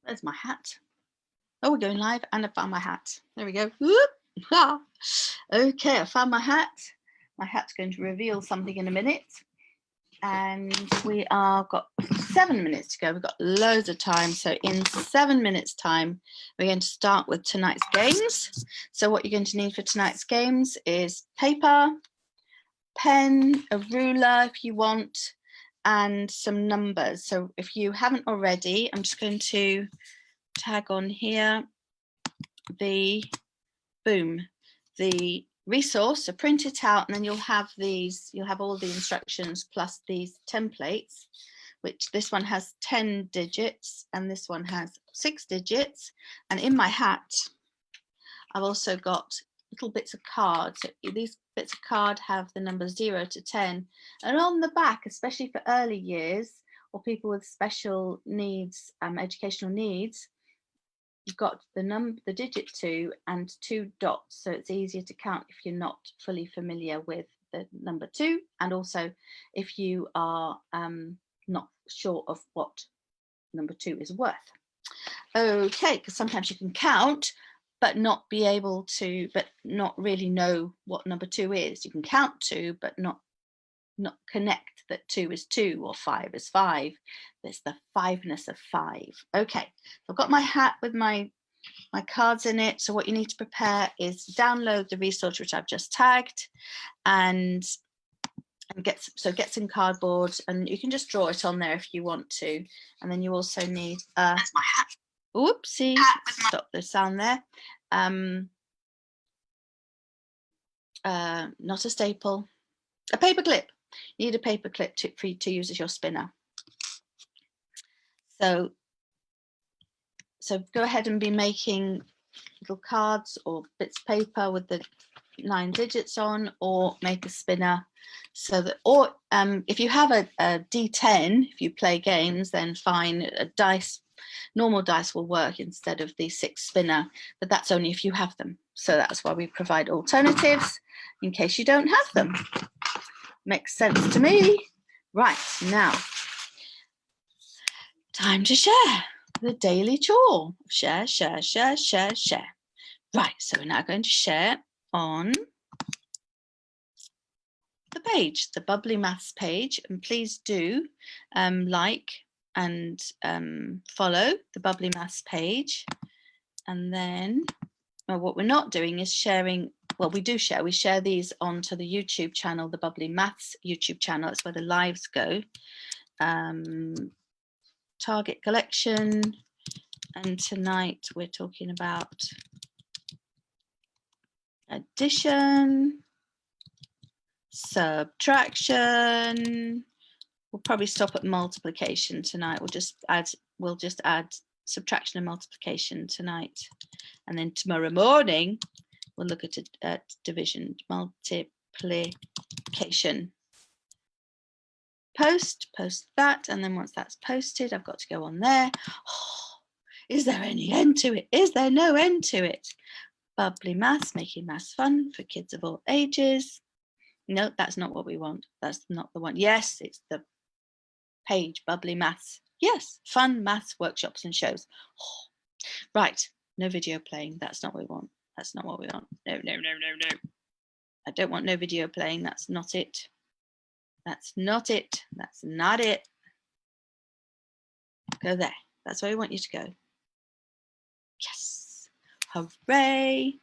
There's my hat. Oh, we're going live and I found my hat. There we go. Whoop. Ah. Okay, I found my hat. My hat's going to reveal something in a minute. And we are got 7 minutes to go. We've got loads of time. So in 7 minutes time, we're going to start with tonight's games. So what you're going to need for tonight's games is paper, pen, a ruler if you want, and some numbers. So if you haven't already, I'm just going to tag on here the resource, so print it out, and then you'll have all the instructions plus these templates, which this one has 10 digits and this one has 6 digits. And in my hat I've also got little bits of cards. So these bits of card have the numbers 0 to 10, and on the back, especially for early years or people with special needs, educational needs, you've got the digit 2 and 2 dots, so it's easier to count if you're not fully familiar with the number 2, and also if you are not sure of what number 2 is worth. Okay, because sometimes you can count but not really know what number 2 is. You can count 2 but not connect that 2 is 2 or 5 is 5. There's the fiveness of 5. Okay, so I've got my hat with my cards in it. So what you need to prepare is download the resource which I've just tagged, and get some cardboard, and you can just draw it on there if you want to. And then you also need that's my hat. Oopsie, stop the sound there. Not a staple, a paper clip. You need a paper clip for you to use as your spinner. So go ahead and be making little cards or bits of paper with the 9 digits on, or make a spinner. So that, or if you have a D10, if you play games, then fine, normal dice will work instead of the 6 spinner, but that's only if you have them. So that's why we provide alternatives in case you don't have them. Makes sense to me. Right, now, time to share the daily chore. Share. Right, so we're now going to share on the page, the Bubbly Maths page, and please do like and follow the Bubbly Maths page. And then what we're not doing is sharing. Well, we do share. We share these onto the YouTube channel, the Bubbly Maths YouTube channel. That's where the lives go. Target collection, and tonight we're talking about addition, subtraction. We'll probably stop at multiplication tonight. We'll just add subtraction and multiplication tonight, and then tomorrow morning we'll look at division, multiplication. Post that, and then once that's posted, I've got to go on there. Oh, is there any end to it? Is there no end to it? Bubbly Maths, making maths fun for kids of all ages. No, that's not what we want. That's not the one. Yes, it's the page, Bubbly Maths. Yes, fun maths workshops and shows. Oh, right, no video playing. That's not what we want. That's not what we want. No. I don't want no video playing. That's not it. That's not it. That's not it. Go there. That's where we want you to go. Yes. Hooray.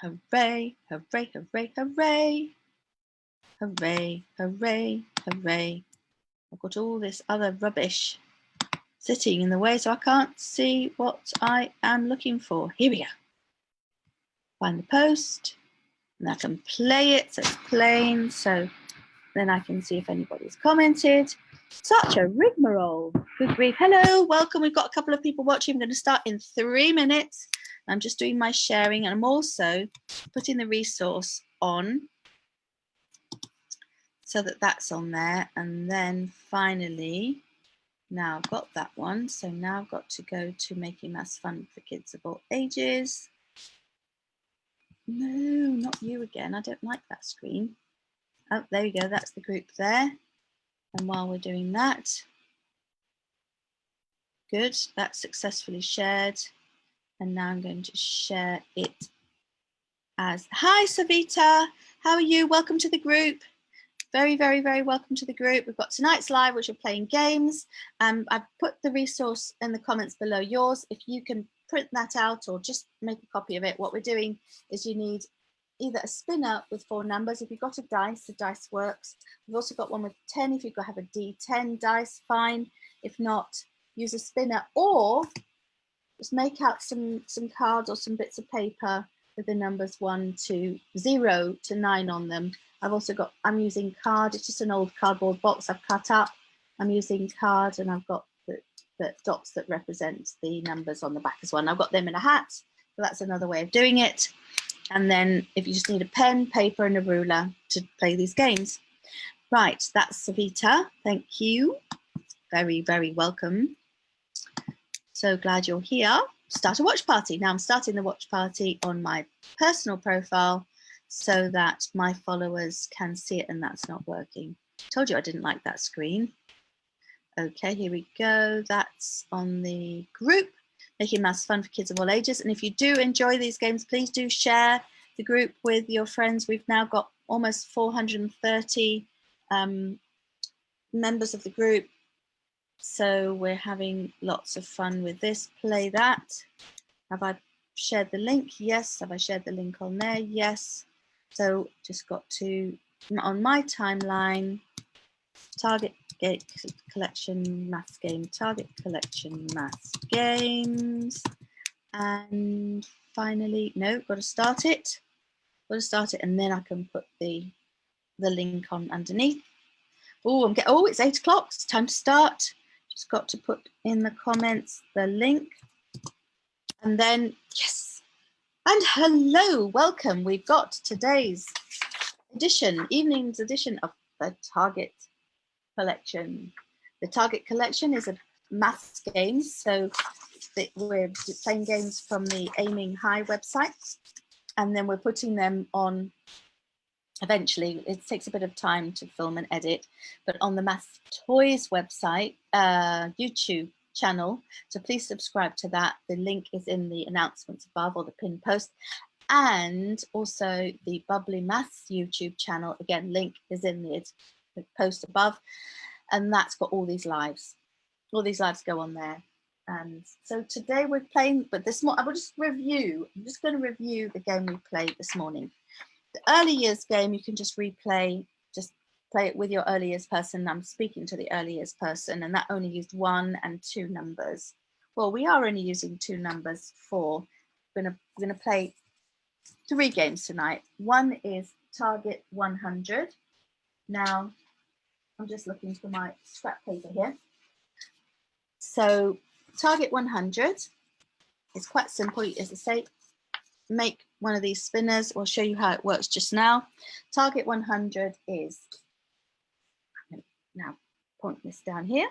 Hooray. Hooray. Hooray. Hooray. Hooray. Hooray. Hooray. I've got all this other rubbish sitting in the way, so I can't see what I am looking for. Here we go. Find the post, and I can play it so it's plain, so then I can see if anybody's commented. Such a rigmarole. Good grief. Hello, welcome. We've got a couple of people watching. I'm going to start in 3 minutes. I'm just doing my sharing, and I'm also putting the resource on so that that's on there. And then finally, now I've got that one. So now I've got to go to making maths fun for kids of all ages. No, not you again. I don't like that screen. Oh, there we go. That's the group there. And while we're doing that, Good, that's successfully shared. And now I'm going to share it as, hi Savita, how are you? Welcome to the group. Very, very, very welcome to the group. We've got tonight's live, which we're playing games. I've put the resource in the comments below yours. If you can print that out or just make a copy of it, what we're doing is you need either a spinner with 4 numbers. If you've got a dice, the dice works. We've also got one with 10. If you've got have a D10 dice, fine. If not, use a spinner or just make out some cards or some bits of paper with the numbers 1 to 0 to 9 on them. I'm using card, it's just an old cardboard box I've cut up. I'm using card and I've got the dots that represent the numbers on the back as well. And I've got them in a hat, so that's another way of doing it. And then if you just need a pen, paper and a ruler to play these games. Right, that's Savita, thank you. Very, very welcome. So glad you're here. Start a watch party. Now I'm starting the watch party on my personal profile so that my followers can see it, and that's not working. Told you I didn't like that screen. Okay, here we go. That's on the group, Making Maths Fun for Kids of All Ages. And if you do enjoy these games, please do share the group with your friends. We've now got almost 430 members of the group. So we're having lots of fun with this. Play that. Have I shared the link? Yes. Have I shared the link on there? Yes. So just got to, on my timeline, Target Collection Maths Game, Target Collection Maths Games. And finally, no, got to start it. Got to start it, and then I can put the link on underneath. Oh, it's 8 o'clock. It's time to start. Just got to put in the comments the link. And then, yes. And hello, welcome. We've got today's edition, evening's edition of the Target Collection. The Target Collection is a maths game. So we're playing games from the Aiming High website. And then we're putting them on. Eventually, it takes a bit of time to film and edit, but on the Math Toys website, YouTube channel, so please subscribe to that. The link is in the announcements above or the pinned post, and also the Bubbly Maths YouTube channel. Again, link is in the post above, and that's got all these lives. All these lives go on there. And so today we're playing, but this morning I will just review. I'm just going to review the game we played this morning. The early years game, you can just replay, just play it with your early years person. I'm speaking to the early years person, and that only used 1 and 2 numbers. Well, we are only using 2 numbers for. We're gonna play 3 games tonight. One is Target 100. Now, I'm just looking for my scrap paper here. So, Target 100 is quite simple, as I say. Make one of these spinners. We'll show you how it works just now. Target 100 is, now point this down here,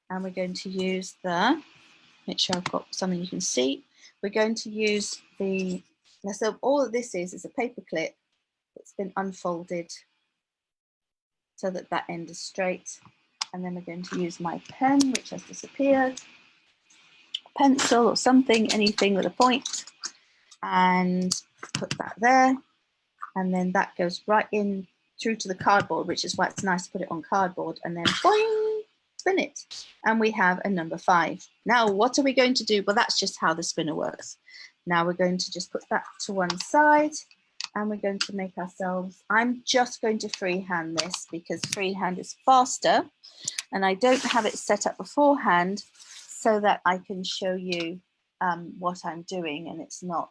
and we're going to use make sure I've got something you can see. We're going to use so all of this is a paper clip that's been unfolded so that end is straight. And then we're going to use my pen, which has disappeared, pencil or something, anything with a point, and put that there, and then that goes right in through to the cardboard, which is why it's nice to put it on cardboard, and then boing, spin it, and we have a number 5. Now what are we going to do? Well, that's just how the spinner works. Now we're going to just put that to one side, and we're going to make ourselves, I'm just going to freehand this because freehand is faster, and I don't have it set up beforehand so that I can show you what I'm doing, and it's not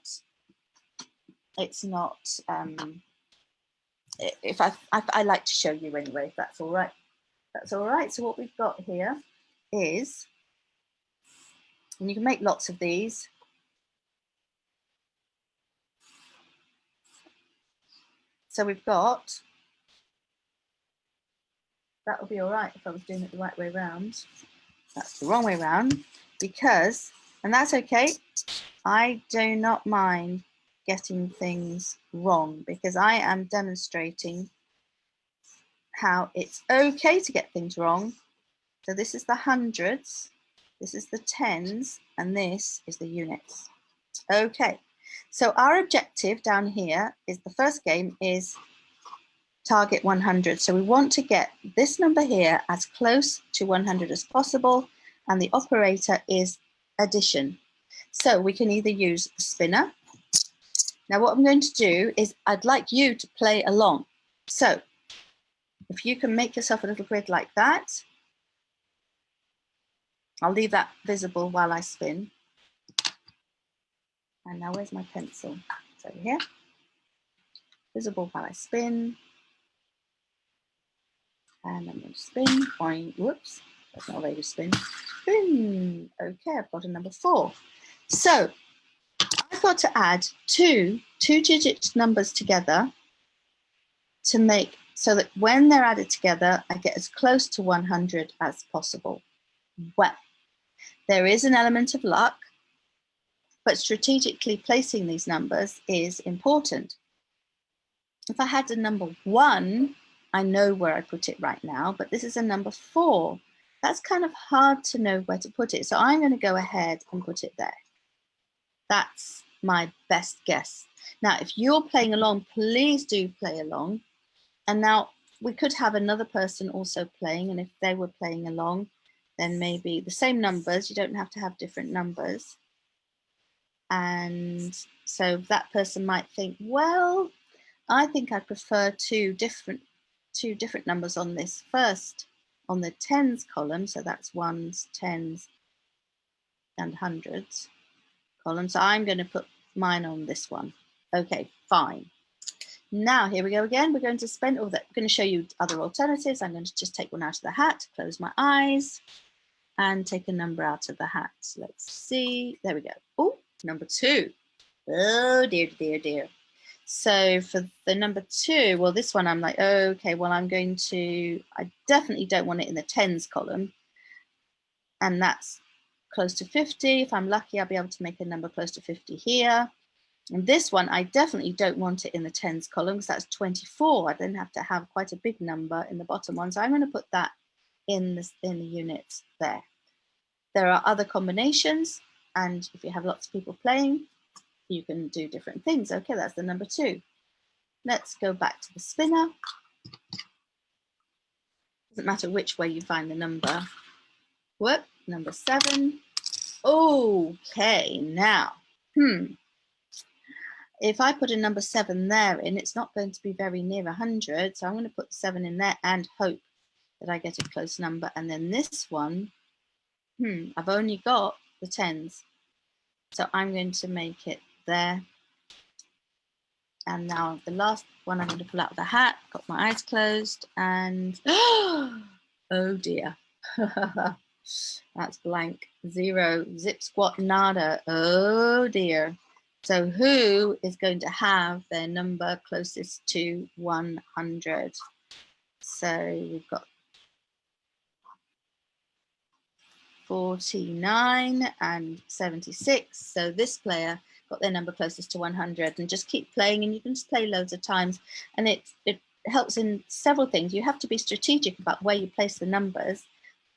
if I like to show you anyway, if that's all right. That's all right. So what we've got here is, and you can make lots of these. So we've got, that would be all right if I was doing it the right way around. That's the wrong way around because, and that's okay. I do not mind getting things wrong because I am demonstrating how it's okay to get things wrong. So this is the hundreds, This is the tens, and this is the units. Okay, so our objective down here is the first game is target 100. So we want to get this number here as close to 100 as possible, and the operator is addition. So we can either use the spinner. Now what I'm going to do is I'd like you to play along. So if you can make yourself a little grid like that, I'll leave that visible while I spin. And now where's my pencil? It's over here. Visible while I spin. And I'm going to spin. Boing. Whoops, that's not a very spin. Spin. Okay, I've got a number 4. So I've got to add two two-digit numbers together to make so that when they're added together, I get as close to 100 as possible. Well, there is an element of luck, but strategically placing these numbers is important. If I had a number 1, I know where I put it right now, but this is a number 4. That's kind of hard to know where to put it. So I'm going to go ahead and put it there. That's my best guess. Now, if you're playing along, please do play along. And now we could have another person also playing, and if they were playing along, then maybe the same numbers. You don't have to have different numbers. And so that person might think, well, I think I prefer two different numbers on this first, on the tens column. So that's ones, tens, and hundreds column. So I'm going to put mine on this one. Okay, fine. Now here we go again. We're going to spend all that. I'm going to show you other alternatives. I'm going to just take one out of the hat, close my eyes, and take a number out of the hat. Let's see. There we go. Oh, number 2. Oh dear, dear, dear. So for the number 2, well, this one I'm like, okay, well, I definitely don't want it in the tens column. And that's close to 50. If I'm lucky, I'll be able to make a number close to 50 here. And this one, I definitely don't want it in the tens column because that's 24. I then have to have quite a big number in the bottom one. So I'm going to put that in the units there. There are other combinations. And if you have lots of people playing, you can do different things. Okay, that's the number 2. Let's go back to the spinner. Doesn't matter which way you find the number. Whoop, number 7. Okay, now, if I put a number 7 there in, it's not going to be very near 100. So I'm going to put 7 in there and hope that I get a close number. And then this one, I've only got the tens. So I'm going to make it there. And now the last one I'm going to pull out of the hat. Got my eyes closed and oh dear. That's blank. 0. Zip squat nada. Oh dear. So who is going to have their number closest to 100? So we've got 49 and 76. So this player got their number closest to 100, and just keep playing, and you can just play loads of times, and it helps in several things. You have to be strategic about where you place the numbers.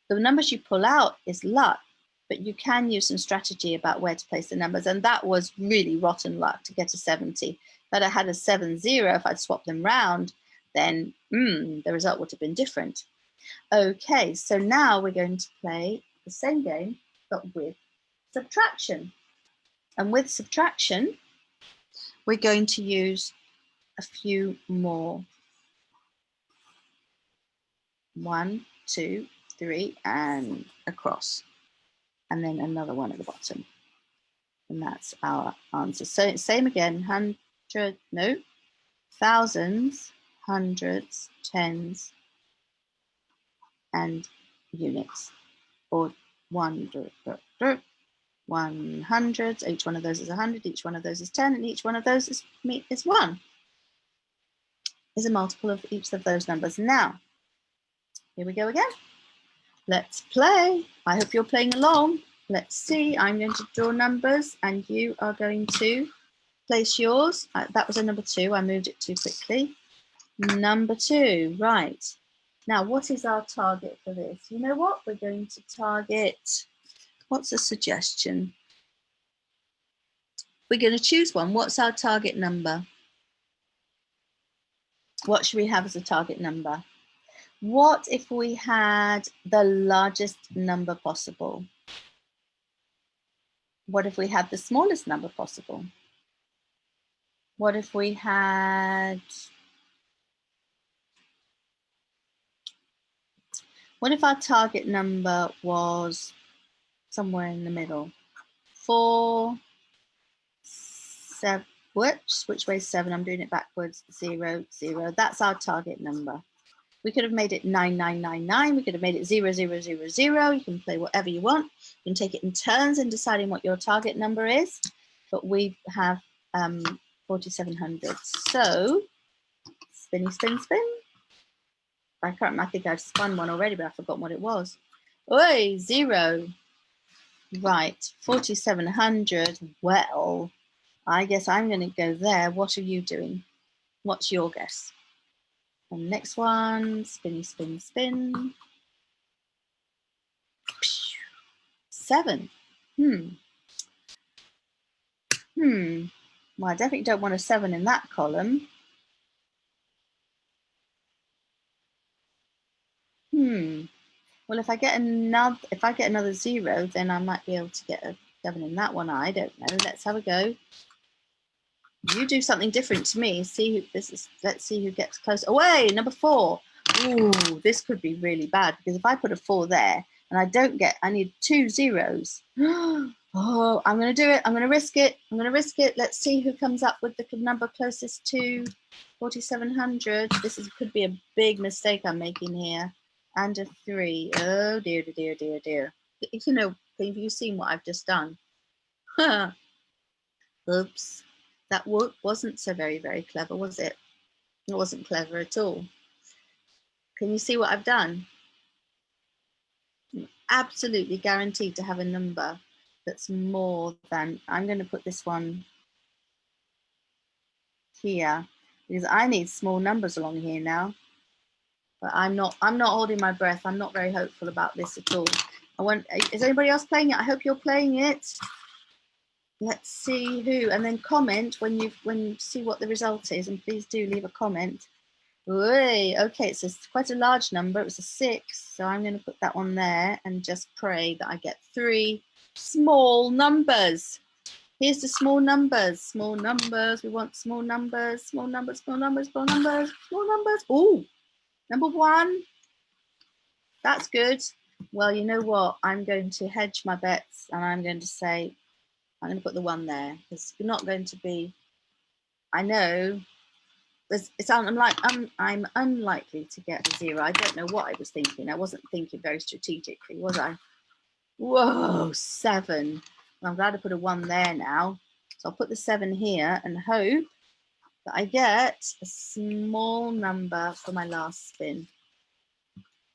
The numbers you pull out is luck, but you can use some strategy about where to place the numbers, and that was really rotten luck to get a 70. But I had a 70, if I'd swapped them round, then the result would have been different. Okay, so now we're going to play the same game, but with subtraction. And with subtraction, we're going to use a few more. 1, 2, 3, and across. And then another one at the bottom. And that's our answer. So same again, thousands, hundreds, tens, and units. Or 100s. Each one of those is 100, each one of those is 10, and each one of those is 1. Is a multiple of each of those numbers. Now, here we go again. Let's play. I hope you're playing along. Let's see. I'm going to draw numbers, and you are going to place yours. That was a number 2. I moved it too quickly. Number 2, right. Now, what is our target for this? You know what? We're going to target What's a suggestion? We're going to choose one. What's our target number? What should we have as a target number? What if we had the largest number possible? What if we had the smallest number possible? What if we had... What if our target number was somewhere in the middle? 4, 7, which way is 7? I'm doing it backwards. 0, 0. That's our target number. We could have made it 9999. We could have made it 0000. You can play whatever you want. You can take it in turns in deciding what your target number is. But we have 4700. So, spinny, spin, spin. I can't remember. I think I've spun one already, but I've forgotten what it was. Oi, 0. Right, 4700. Well, I guess I'm going to go there. What are you doing? What's your guess? And next one, spinny, spin, spin. 7. Well, I definitely don't want a 7 in that column. Well, if I get another 0, then I might be able to get a 7 in that one. I don't know. Let's have a go. You do something different to me. Let's see who gets close. Away, number 4. Ooh, this could be really bad because if I put a 4 there and I need 2 zeros. Oh, I'm going to do it. I'm going to risk it. Let's see who comes up with the number closest to 4700. Could be a big mistake I'm making here. And a 3. Oh, dear. You know, have you seen what I've just done? Oops. That wasn't so very, very clever, was it? It wasn't clever at all. Can you see what I've done? I'm absolutely guaranteed to have a number that's more than... I'm going to put this one here because I need small numbers along here now. But I'm not holding my breath. I'm not very hopeful about this at all. Is anybody else playing it? I hope you're playing it. Let's see who, and then comment when you see what the result is, and please do leave a comment. Oy, okay, it's quite a large number. It was a 6, so I'm going to put that one there and just pray that I get 3 small numbers. Here's the small numbers. Small numbers. We want small numbers. Small numbers. Small numbers. Small numbers. Small numbers. Oh, number 1. That's good. Well, you know what? I'm going to hedge my bets, and I'm going to say I'm going to put the 1 there because you're not going to be. I know. I'm unlikely to get a 0. I don't know what I was thinking. I wasn't thinking very strategically, was I? Whoa, 7. Well, I'm glad I put a 1 there now. So I'll put the 7 here and hope that I get a small number for my last spin.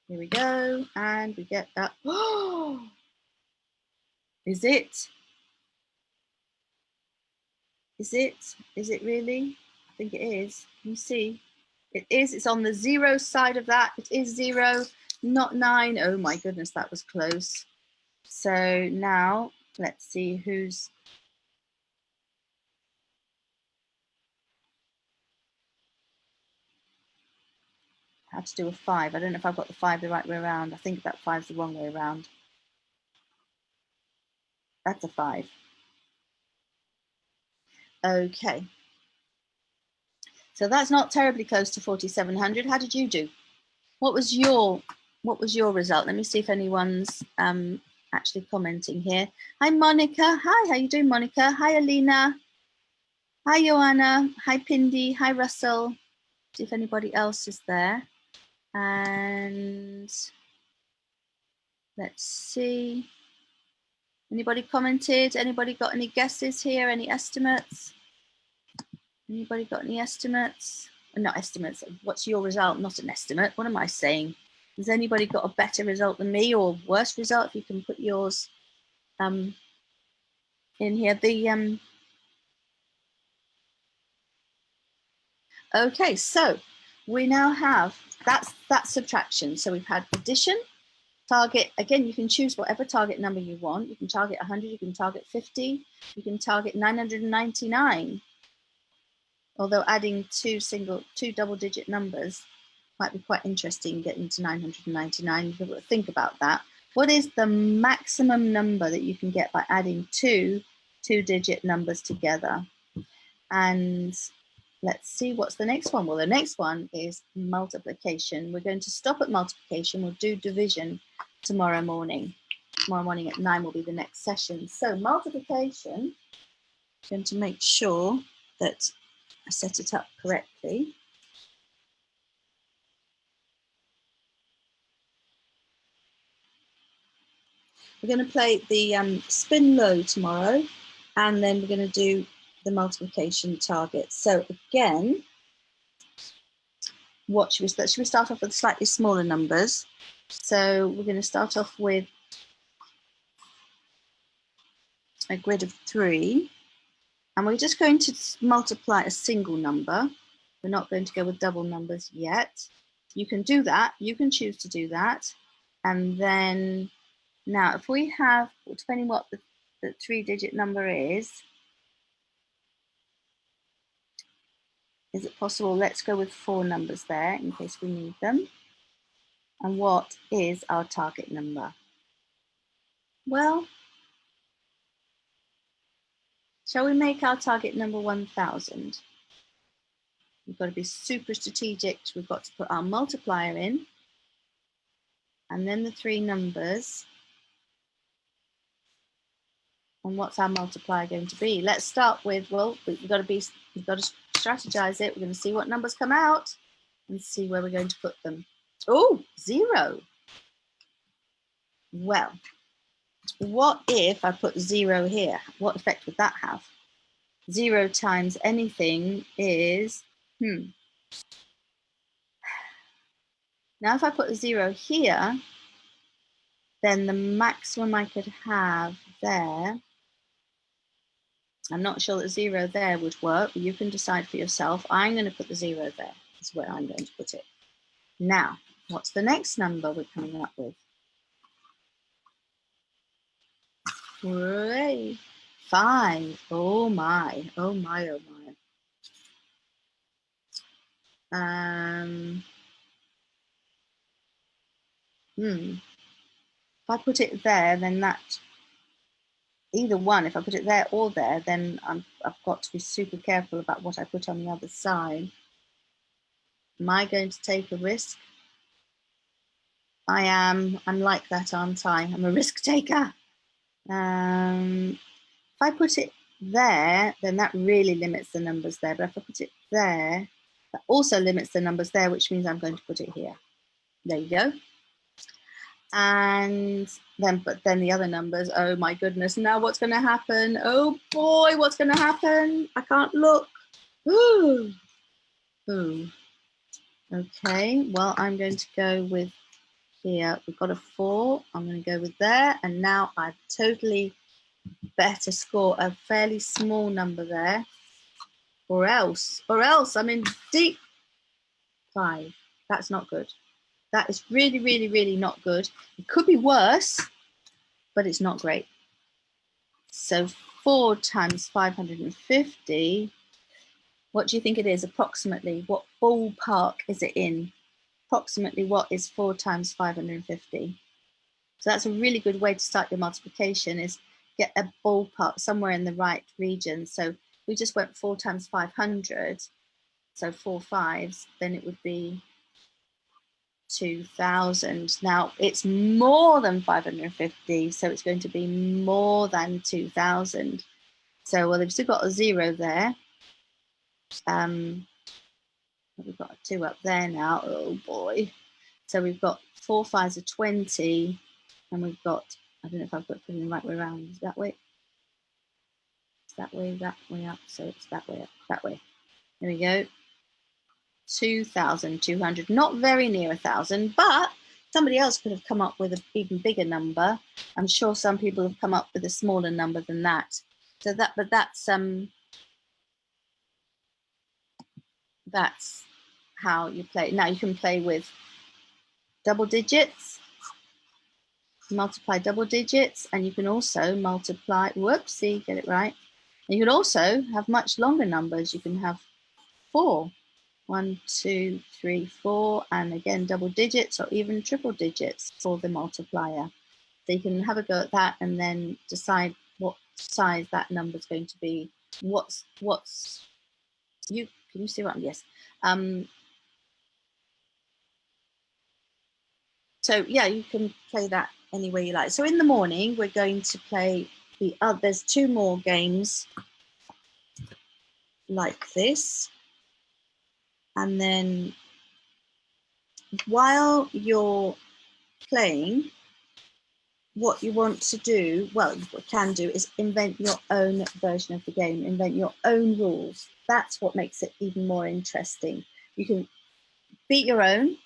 Here we go, and we get that. Oh, is it? Is it really? I think it is. Can you see? It is. It's on the 0 side of that. It is 0, not 9. Oh my goodness, that was close. So now let's see who's. I had to do a 5. I don't know if I've got the 5 the right way around. I think that 5's the wrong way around. That's a 5. Okay. So that's not terribly close to 4700. How did you do? What was your result? Let me see if anyone's actually commenting here. Hi Monica. Hi, how you doing, Monica? Hi Alina. Hi Joanna. Hi Pindi. Hi Russell. See if anybody else is there. And let's see. Anybody commented? Anybody got any guesses here? Any estimates? Anybody got any estimates? Not estimates. What's your result? Not an estimate. What am I saying? Has anybody got a better result than me or worse result? If you can put yours in here. Okay, so we now have that's subtraction. So we've had addition, Target, again, you can choose whatever target number you want. You can target 100, you can target 50, you can target 999. Although adding two double-digit numbers might be quite interesting, getting to 999. You've got to think about that. What is the maximum number that you can get by adding two-digit numbers together? And let's see, what's the next one? Well, the next one is multiplication. We're going to stop at multiplication. We'll do division tomorrow morning. Tomorrow morning at 9 will be the next session. So multiplication, I'm going to make sure that I set it up correctly. We're going to play the spin low tomorrow, and then we're going to do the multiplication target. So again, what should we start? Should we start off with slightly smaller numbers? So we're going to start off with a grid of 3, and we're just going to multiply a single number. We're not going to go with double numbers yet. You can do that. You can choose to do that. And then now, if we have, depending what the 3-digit number is it possible? Let's go with 4 numbers there in case we need them. And what is our target number? Well, shall we make our target number 1000? We've got to be super strategic. We've got to put our multiplier in, and then the 3 numbers. And what's our multiplier going to be? Let's start with, well, we've got to strategize it. We're going to see what numbers come out and see where we're going to put them. Oh, 0. Well, what if I put 0 here? What effect would that have? 0 times anything is, Now if I put a 0 here, then the maximum I could have there, I'm not sure that 0 there would work, but you can decide for yourself. I'm going to put the 0 there. That's where I'm going to put it. Now, what's the next number we're coming up with? Hooray! 5. Oh my, oh my, oh my. If I put it there, then that, either one, if I put it there or there, then I've got to be super careful about what I put on the other side. Am I going to take a risk? I am. I'm like that, aren't I? I'm a risk taker. If I put it there, then that really limits the numbers there. But if I put it there, that also limits the numbers there, which means I'm going to put it here. There you go. And then, but then the other numbers, oh my goodness, now what's going to happen? Oh boy, what's going to happen? I can't look. Ooh. Ooh. Okay, well, I'm going to go with here. We've got a 4. I'm going to go with there. And now I've totally better score a fairly small number there. Or else I'm in deep 5. That's not good. That is really, really, really not good. It could be worse, but it's not great. So 4 times 550, what do you think it is approximately? What ballpark is it in? Approximately what is 4 times 550? So that's a really good way to start your multiplication, is get a ballpark somewhere in the right region. So we just went 4 times 500, so 4 5s, then it would be 2000. Now it's more than 550, so it's going to be more than 2000. So, well, they've still got a 0 there. We've got a 2 up there now. Oh boy. So we've got 4 5s are 20, and we've got, I don't know if I've got put it the right way around. Is that way? It's that way up. So it's that way up, that way. There we go. 2,200. Not very near 1,000, but somebody else could have come up with an even bigger number. I'm sure some people have come up with a smaller number than that. So that's how you play. Now you can play with double digits. multiply double digits, and you can also multiply, whoopsie, get it right. And you can also have much longer numbers. You can have 4. 1, 2, 3, 4, and again double digits or even triple digits for the multiplier. So you can have a go at that and then decide what size that number is going to be. What's you can you see what I'm yes. So yeah, you can play that any way you like. So in the morning we're going to play the there's 2 more games like this, and then while you're playing, what you want to do, well, what you can do is invent your own version of the game, invent your own rules. That's what makes it even more interesting. You can beat your own,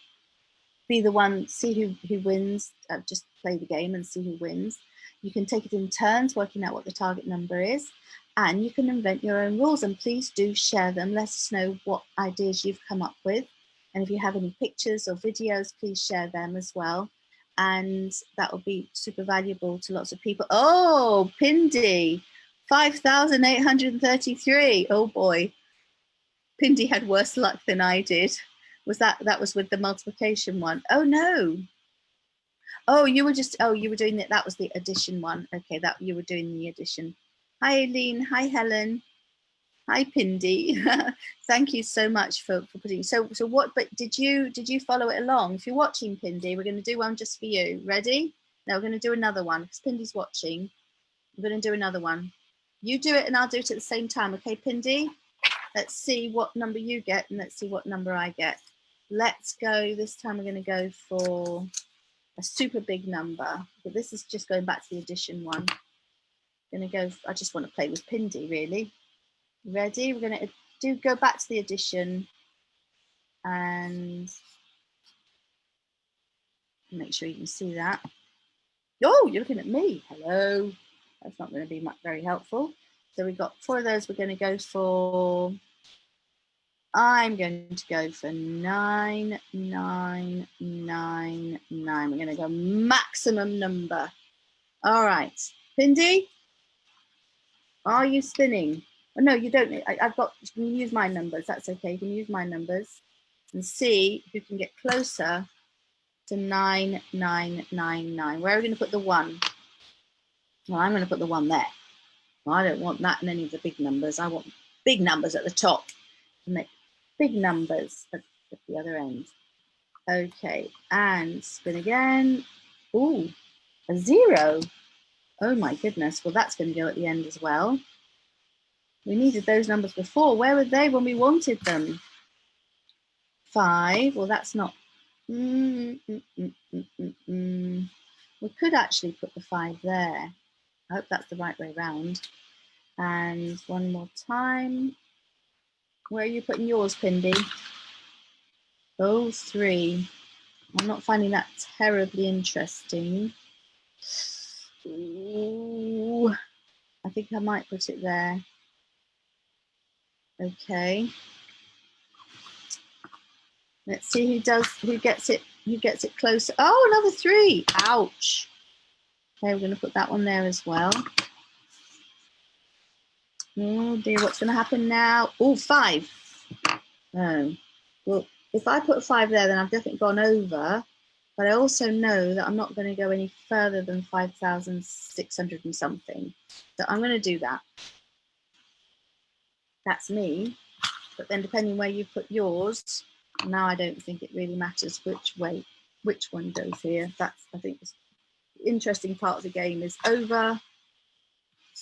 be the one, see who wins, just play the game and see who wins. You can take it in turns, working out what the target number is, and you can invent your own rules. And please do share them. Let us know what ideas you've come up with. And if you have any pictures or videos, please share them as well. And that will be super valuable to lots of people. Oh, Pindi, 5,833. Oh boy, Pindi had worse luck than I did. That was with the multiplication one? Oh no. Oh, you were doing it. That was the addition one. Okay, that you were doing the addition. Hi, Aileen. Hi, Helen. Hi, Pindi. Thank you so much for putting. So what? But did you follow it along? If you're watching, Pindi, we're going to do one just for you. Ready? No, we're going to do another one because Pindi's watching. We're going to do another one. You do it and I'll do it at the same time. Okay, Pindi? Let's see what number you get and let's see what number I get. Let's go. This time we're going to go for a super big number. But this is just going back to the addition one. I'm going to go. I just want to play with Pindi, really. Ready? We're going to go back to the addition and make sure you can see that. Oh, you're looking at me. Hello. That's not going to be very helpful. So we've got 4 of those. We're going to go for. I'm going to go for 9, 9, 9, 9. We're going to go maximum number. All right, Pindi, are you spinning? Oh, no, you don't. I've got. You can use my numbers. That's okay. You can use my numbers and see who can get closer to 9, 9, 9, 9. Where are we going to put the 1? Well, I'm going to put the 1 there. Well, I don't want that in any of the big numbers. I want big numbers at the top to make big numbers at the other end. Okay, and spin again. Ooh, a 0. Oh my goodness. Well, that's going to go at the end as well. We needed those numbers before. Where were they when we wanted them? 5. Well, that's not. We could actually put the 5 there. I hope that's the right way around. And one more time. Where are you putting yours, Pindi? Oh, 3. I'm not finding that terribly interesting. Ooh, I think I might put it there. Okay. Let's see who gets it closer. Oh, another 3. Ouch. Okay, we're going to put that one there as well. Oh dear, what's going to happen now? Oh, 5. Oh, well, if I put a 5 there, then I've definitely gone over. But I also know that I'm not going to go any further than 5,600 and something. So I'm going to do that. That's me. But then depending where you put yours, now I don't think it really matters which one goes here. That's, I think, the interesting part of the game is over.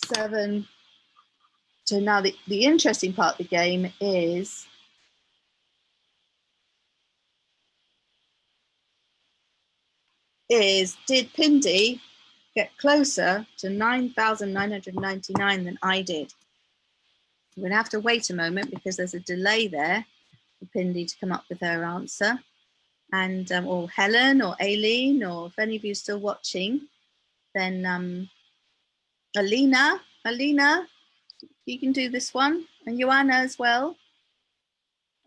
7. So now the interesting part of the game is did Pindi get closer to 9,999 than I did? We're going to have to wait a moment because there's a delay there for Pindi to come up with her answer. And or Helen or Aileen, or if any of you are still watching, then Alina, you can do this one, and Joanna as well.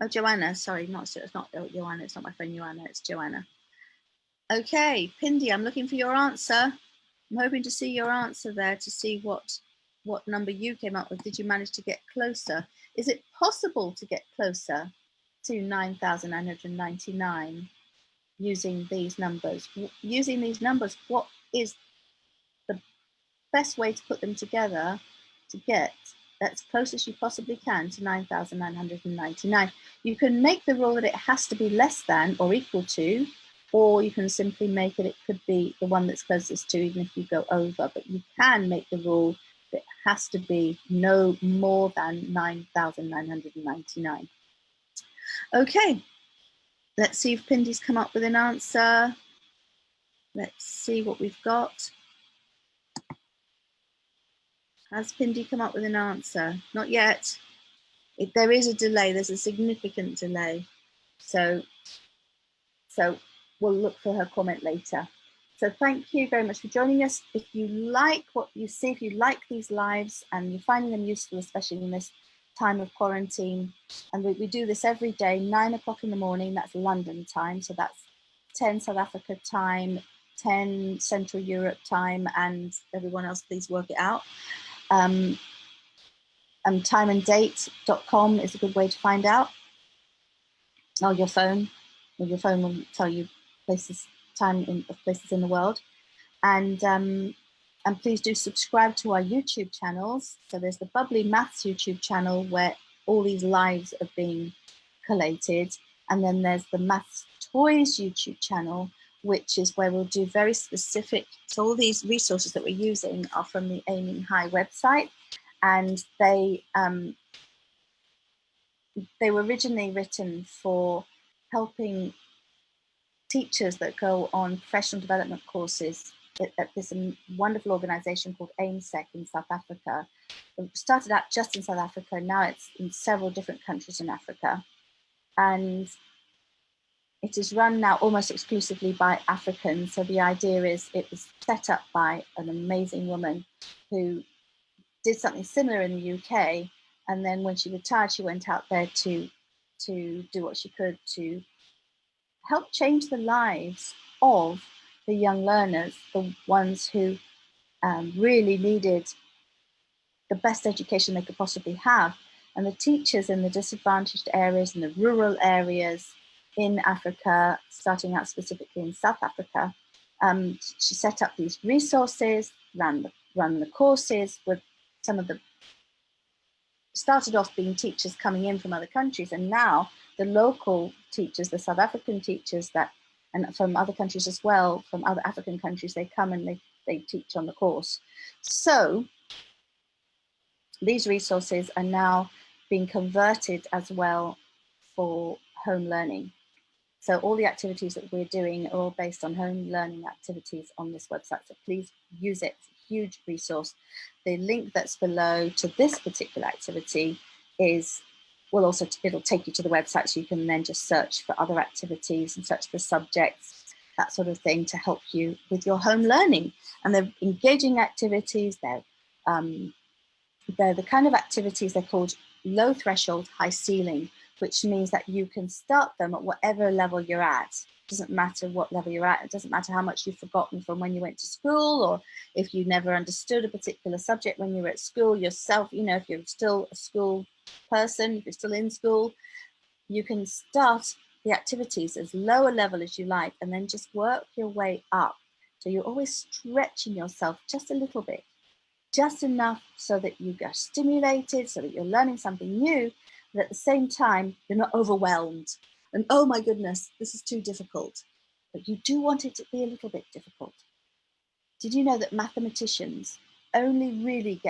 Oh, Joanna, sorry, it's not Joanna, it's not my friend Joanna, it's Joanna. Okay, Pindi, I'm looking for your answer. I'm hoping to see your answer there to see what number you came up with. Did you manage to get closer? Is it possible to get closer to 9,999 using these numbers? Using these numbers, what is the best way to put them together to get as close as you possibly can to 9,999? You can make the rule that it has to be less than or equal to, or you can simply make it could be the one that's closest to, even if you go over, but you can make the rule that it has to be no more than 9,999. Okay, let's see if Pindy's come up with an answer. Let's see what we've got. Has Pindy come up with an answer? Not yet. There is a delay, there's a significant delay. So we'll look for her comment later. So thank you very much for joining us. If you like what you see, if you like these lives and you're finding them useful, especially in this time of quarantine, and we do this every day, 9 o'clock in the morning, that's London time. So that's 10 South Africa time, 10 Central Europe time, and everyone else, please work it out. Timeanddate.com is a good way to find out. Oh, your phone will tell you places, time in places in the world, and please do subscribe to our YouTube channels. So there's the Bubbly Maths YouTube channel where all these lives are being collated, and then there's the Maths Toys YouTube channel, which is where we'll do very specific. So all these resources that we're using are from the Aiming High website, and they were originally written for helping teachers that go on professional development courses at this wonderful organization called AIMSEC in South Africa. It started out just in South Africa, now it's in several different countries in Africa. And it is run now almost exclusively by Africans. So the idea is it was set up by an amazing woman who did something similar in the UK. And then when she retired, she went out there to do what she could to help change the lives of the young learners, the ones who really needed the best education they could possibly have. And the teachers in the disadvantaged areas, in the rural areas in Africa, starting out specifically in South Africa, she set up these resources, run the courses with some of the, started off being teachers coming in from other countries, and now the local teachers, the South African teachers and from other countries as well, from other African countries, they come and they teach on the course. So these resources are now being converted as well for home learning. So all the activities that we're doing are all based on home learning activities on this website. So please use it, it's a huge resource. The link that's below to this particular activity it'll take you to the website, so you can then just search for other activities and search for subjects, that sort of thing, to help you with your home learning. And they're engaging activities, they're the kind of activities they're called low threshold, high ceiling, which means that you can start them at whatever level you're at. It doesn't matter what level you're at. It doesn't matter how much you've forgotten from when you went to school, or if you never understood a particular subject when you were at school yourself. You know, if you're still a school person, if you're still in school, you can start the activities as low a level as you like, and then just work your way up. So you're always stretching yourself just a little bit, just enough so that you get stimulated, so that you're learning something new, but at the same time, you're not overwhelmed. And oh my goodness, this is too difficult. But you do want it to be a little bit difficult. Did you know that mathematicians only really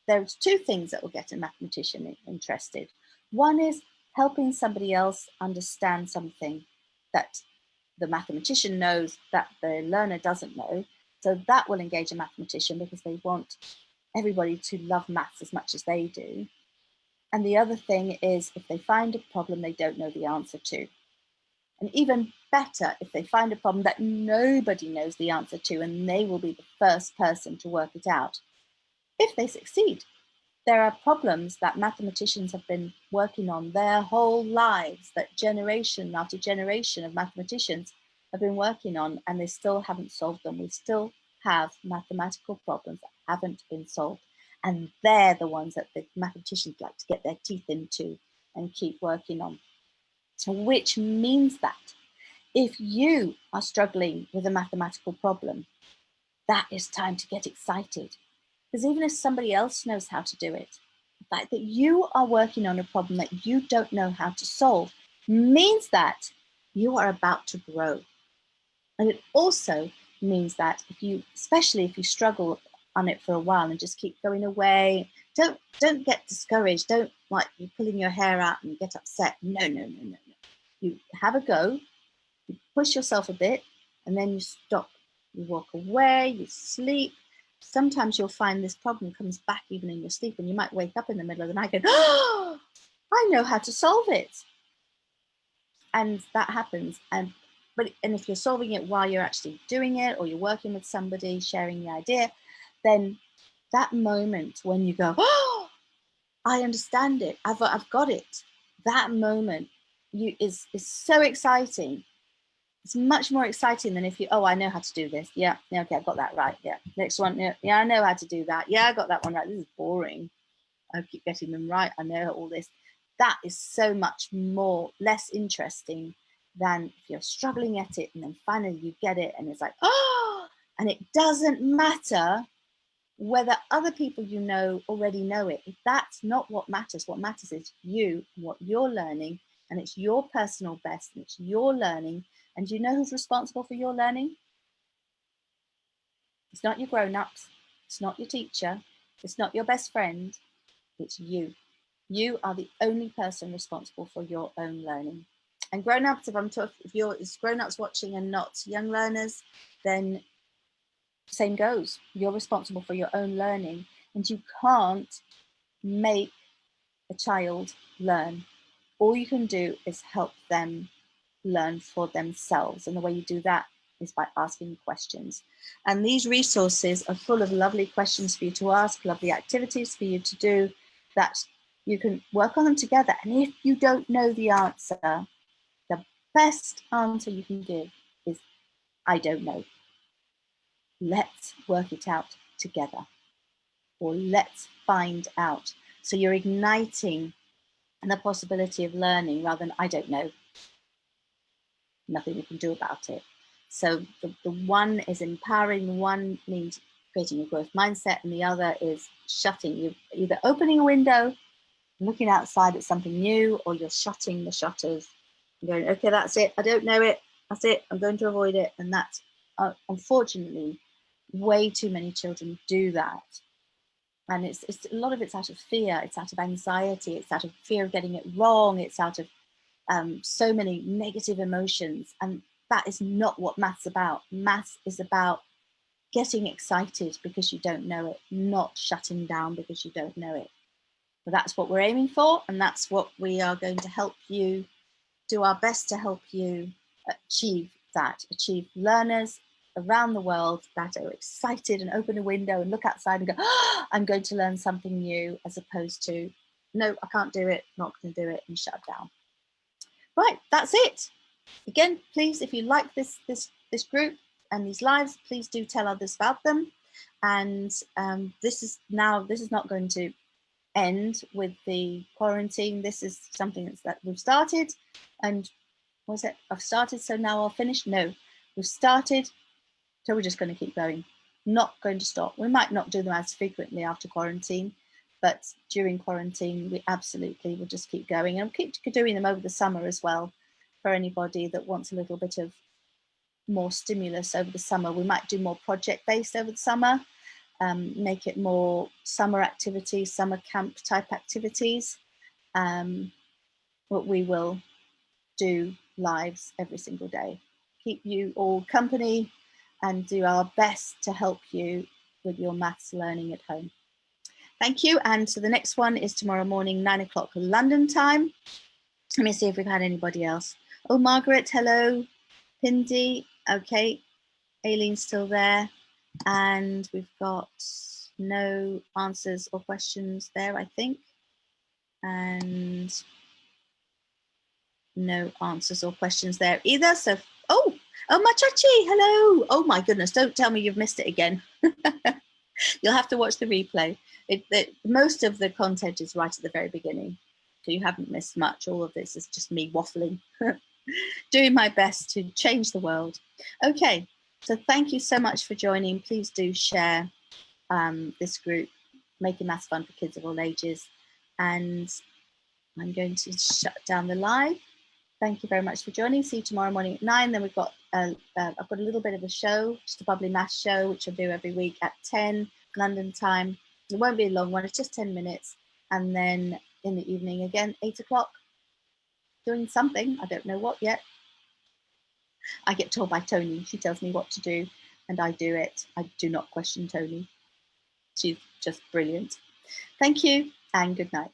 there's two things that will get a mathematician interested. One is helping somebody else understand something that the mathematician knows that the learner doesn't know. So that will engage a mathematician, because they want everybody to love maths as much as they do. And the other thing is, if they find a problem they don't know the answer to. And even better, if they find a problem that nobody knows the answer to, and they will be the first person to work it out. If they succeed, there are problems that mathematicians have been working on their whole lives, that generation after generation of mathematicians have been working on and they still haven't solved them. We still have mathematical problems that haven't been solved. And they're the ones that the mathematicians like to get their teeth into and keep working on. So which means that if you are struggling with a mathematical problem, that is time to get excited. Because even if somebody else knows how to do it, the fact that you are working on a problem that you don't know how to solve means that you are about to grow. And it also means that especially if you struggle on it for a while and just keep going away, don't get discouraged. Don't like you pulling your hair out and get upset. No. You have a go, you push yourself a bit, and then you stop. You walk away, you sleep. Sometimes you'll find this problem comes back even in your sleep, and you might wake up in the middle of the night and go, oh, I know how to solve it. And that happens. And if you're solving it while you're actually doing it, or you're working with somebody, sharing the idea, then that moment when you go, oh, I understand it, I've got it. That moment is so exciting. It's much more exciting than if I know how to do this. Yeah, okay, I've got that right. Yeah, next one. Yeah, I know how to do that. Yeah, I got that one right. This is boring. I keep getting them right. I know all this. That is so much less interesting than if you're struggling at it and then finally you get it and it's like, oh, and it doesn't matter whether other people you know already know it. If that's not what matters. What matters is you, what you're learning, and it's your personal best and it's your learning. And do you know who's responsible for your learning? It's not your grown-ups. It's not your teacher. It's not your best friend. It's you. You are the only person responsible for your own learning. And grown-ups, if grown-ups watching and not young learners, then same goes. You're responsible for your own learning, and you can't make a child learn. All you can do is help them learn for themselves. And the way you do that is by asking questions. And these resources are full of lovely questions for you to ask, lovely activities for you to do that you can work on them together. And if you don't know the answer, the best answer you can give is, I don't know. Let's work it out together. Or let's find out. So you're igniting the possibility of learning rather than, I don't know. Nothing we can do about it. So the one is empowering, one means creating a growth mindset, and the other is shutting. You're either opening a window, looking outside at something new, or you're shutting the shutters and going, okay, that's it. I don't know it. That's it. I'm going to avoid it. And that's unfortunately way too many children do that. And it's a lot of it's out of fear. It's out of anxiety. It's out of fear of getting it wrong. It's out of so many negative emotions, and that is not what math's about. Maths is about getting excited because you don't know it, not shutting down because you don't know it. So that's what we're aiming for, and that's what we are going to help you do our best to help you achieve learners around the world that are excited and open a window and look outside and go, oh, I'm going to learn something new, as opposed to, no, I can't do it, not going to do it, and shut down. Right, that's it. Again, please, if you like this group and these lives, please do tell others about them. And this is not going to end with the quarantine. This is something that we've started. And was it? I've started, so now I'll finish. No, we've started, so we're just going to keep going. Not going to stop. We might not do them as frequently after quarantine, but during quarantine, we absolutely will just keep going, and keep doing them over the summer as well. For anybody that wants a little bit of more stimulus over the summer, we might do more project-based over the summer, make it more summer activities, summer camp type activities. But we will do lives every single day, keep you all company, and do our best to help you with your maths learning at home. Thank you. And so the next one is tomorrow morning, 9 o'clock London time. Let me see if we've had anybody else. Oh, Margaret, hello. Pindy, okay. Aileen's still there. And we've got no answers or questions there, I think. And no answers or questions there either. So, oh, Oh, Machachi, hello. Oh my goodness, don't tell me you've missed it again. You'll have to watch the replay. Most of the content is right at the very beginning, so you haven't missed much. All of this is just me waffling, doing my best to change the world. Okay, so thank you so much for joining. Please do share this group, Making Maths Fun for Kids of All Ages. And I'm going to shut down the live. Thank you very much for joining. See you tomorrow morning at 9. Then I've got a little bit of a show, just a bubbly maths show, which I do every week at 10 London time. It won't be a long one, it's just 10 minutes. And then in the evening again, 8 o'clock, doing something. I don't know what yet. I get told by Tony. She tells me what to do and I do it. I do not question Tony. She's just brilliant. Thank you and good night.